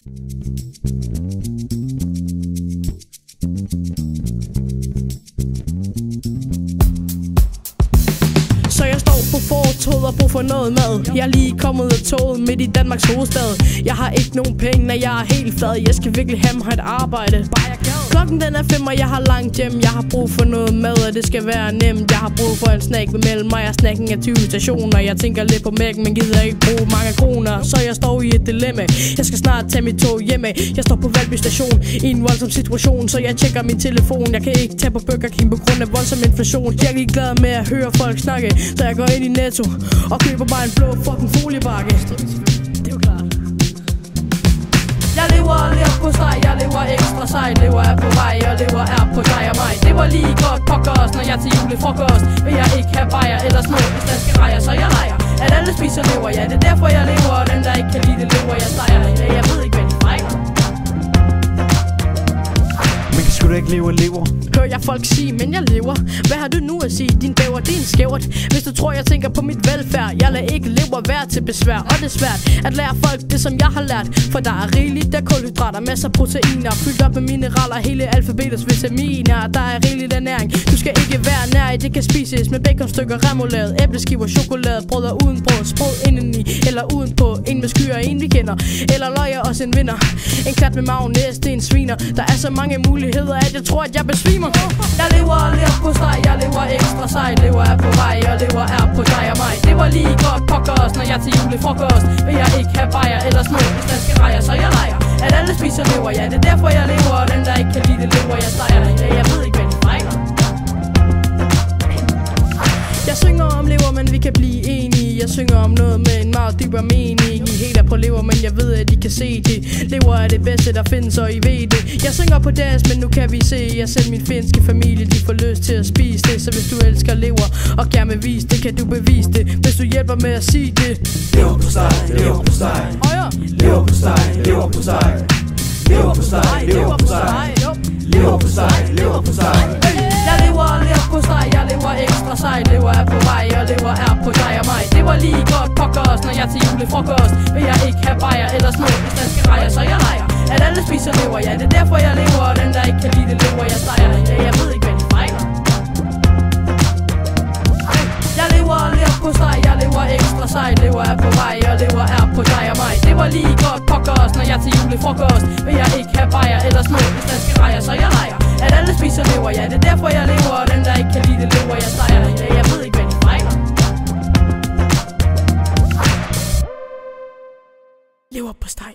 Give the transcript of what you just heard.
Så jeg står på fortovet og brug for noget mad. Jeg er lige kommet af toget midt i Danmarks hovedstad. Jeg har ikke nogen penge, når jeg er helt flad. Jeg skal virkelig have mig et arbejde. Klokken den er 5, og jeg har langt hjem. Jeg har brug for noget mad, og det skal være nemt. Jeg har brug for en snack mellem mig og snacken af 20 stationer. Jeg tænker lidt på mækken, men gider ikke bruge mange kroner. Så jeg står i et dilemma. Jeg skal snart tage mit tog hjemme. Jeg står på Valby station i en voldsom situation, så jeg tjekker min telefon. Jeg kan ikke tage på Burger King på grund af voldsom inflation. Jeg er ikke glad med at høre folk snakke, så jeg går ind i Netto og køber bare en blå fucking foliebakke. Det er jo klart. Jeg lever på steg, jeg lever ekstra sejt. Lever er på vej, og lever er på dig og mig. Det var lige godt pokkers, når jeg til julefrokost vil jeg ikke have bajer eller små danske rejer, så jeg leger at alle spiser lever. Ja, det er derfor jeg lever, og den der ikke kan lide det lever, jeg steger. Ja, jeg ved ikke hvad de fejler. Men kan sgu da ikke leve og lever? Hører jeg folk sige, men jeg lever. Hvad har du nu at sige? Din bæver, det er en skævert. Hvis du tror, jeg tænker på mit velfærd, jeg lader ikke lever være til besvær. Og det er svært at lære folk det, som jeg har lært. For der er rigeligt af kulhydrater, masser af proteiner, fyldt op med mineraler, hele alfabetets vitaminer. Der er rigeligt ernæring, du skal ikke være nær i. Det kan spises med baconstykker, remoulade, æbleskiver, chokolade, brød og uden brød, sprød indeni eller udenpå. En med skyer, en vi kender, eller løjer også en vinder. En klat med maven, næste en sviner. Der er så mange muligheder, at jeg tror, at jeg besvimer. Jeg lever på steg, jeg lever ekstra sejt. Lever er på vej, og lever er på dig og mig. Det var lige godt pokkers, når jeg til julefrokost vil jeg ikke have bajer eller små danske rejer, så jeg leger at alle spiser lever. Ja, det er derfor jeg lever, og den der ikke kan lide det lever, jeg steger. Ja, jeg ved ikke hvad de fejler. Jeg synger om lever, men vi kan blive enige. Jeg synger om noget med en meget dybere mening. I helt er på lever, men jeg ved at I kan se det. Lever er det bedste der findes, og I ved det. Jeg synger på deres, men nu kan vi se. Jeg selv min finske familie, de får lyst til at spise det. Så hvis du elsker lever og gerne vil vise det, kan du bevise det, hvis du hjælper med at sige det. Lever på steg, lever på steg. Lever på steg, lever på steg. Lever på steg, lever på steg. Lever på steg, lever på steg. Jeg lever på steg, jeg lever ekstra sejt. Lever er på vej, og lever er på dig og mig. Det var lige godt pokkers, når jeg til julefrokost vil jeg ikke have bajer eller små danske rejer, så jeg leger at alle spiser lever. Ja, det er derfor jeg lever, og den der ikke kan lide det lever, jeg steger. Ja, jeg ved ikke hvad de fejler. Jeg lever på steg, jeg lever ekstra sejt. Lever er på vej, og lever er på dig og mig. Det var lige godt pokkers, når jeg til julefrokost vil jeg ikke have bajer eller små danske rejer, så jeg leger at alle spiser lever. Ja, det er derfor jeg lever, og den der ikke kan lide det lever, jeg steger. Ja, jeg ved ikke hvad de fejler. Lever på steg.